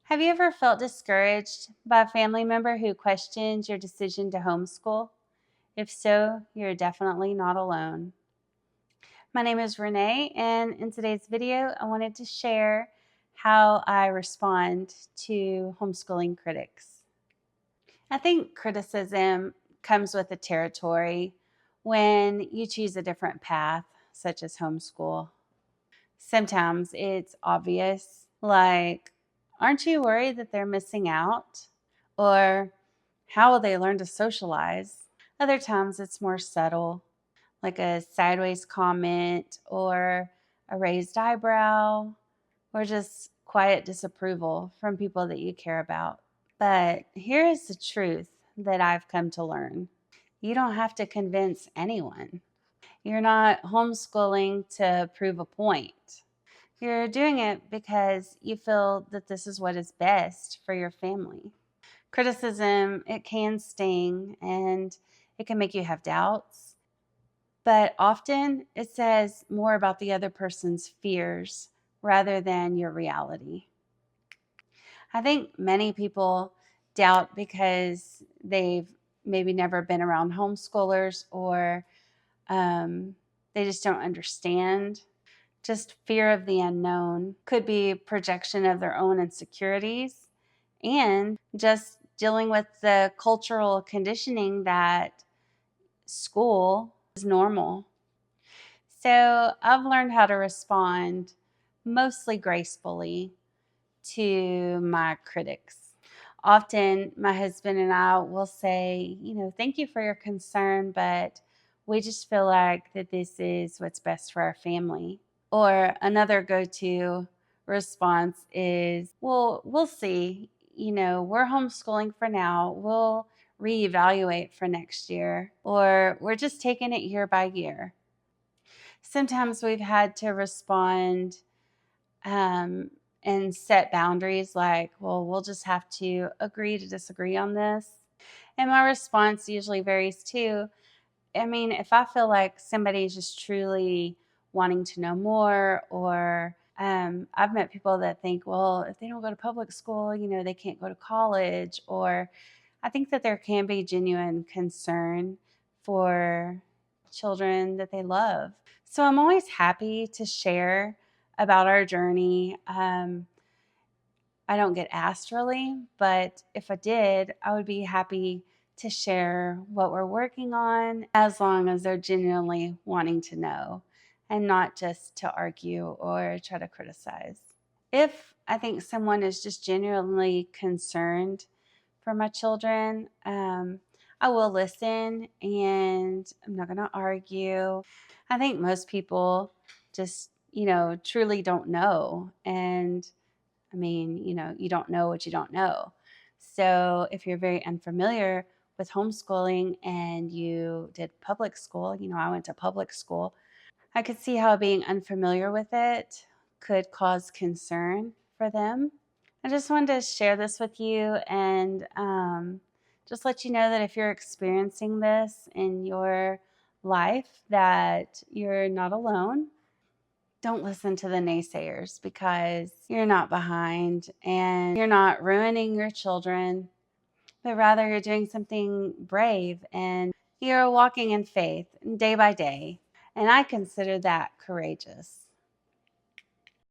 Have you ever felt discouraged by a family member who questioned your decision to homeschool? If so, you're definitely not alone. My name is Renee, and in today's video, I wanted to share how I respond to homeschooling critics. I think criticism comes with the territory when you choose a different path, such as homeschool. Sometimes it's obvious, like, aren't you worried that they're missing out? Or how will they learn to socialize? Other times it's more subtle, like a sideways comment or a raised eyebrow or just quiet disapproval from people that you care about. But here is the truth that I've come to learn. You don't have to convince anyone. You're not homeschooling to prove a point. You're doing it because you feel that this is what is best for your family. Criticism, it can sting and it can make you have doubts, but often it says more about the other person's fears rather than your reality. I think many people doubt because they've maybe never been around homeschoolers or they just don't understand. Just fear of the unknown could be projection of their own insecurities and just dealing with the cultural conditioning that school is normal. So I've learned how to respond mostly gracefully to my critics. Often my husband and I will say, thank you for your concern, but we just feel like that this is what's best for our family. Or another go-to response is, well, we'll see. We're homeschooling for now. We'll reevaluate for next year. Or we're just taking it year by year. Sometimes we've had to respond and set boundaries like, well, we'll just have to agree to disagree on this. And my response usually varies too. I mean, if I feel like somebody's just truly wanting to know more, or I've met people that think, well, if they don't go to public school, they can't go to college. Or I think that there can be genuine concern for children that they love. So I'm always happy to share about our journey. I don't get asked really, but if I did, I would be happy to share what we're working on as long as they're genuinely wanting to know and not just to argue or try to criticize. If I think someone is just genuinely concerned for my children, I will listen and I'm not going to argue. I think most people just, truly don't know. And I mean, you don't know what you don't know. So if you're very unfamiliar with homeschooling and you did public school, I went to public school, I could see how being unfamiliar with it could cause concern for them. I just wanted to share this with you and just let you know that if you're experiencing this in your life, that you're not alone. Don't listen to the naysayers because you're not behind and you're not ruining your children, but rather you're doing something brave and you're walking in faith day by day. And I consider that courageous.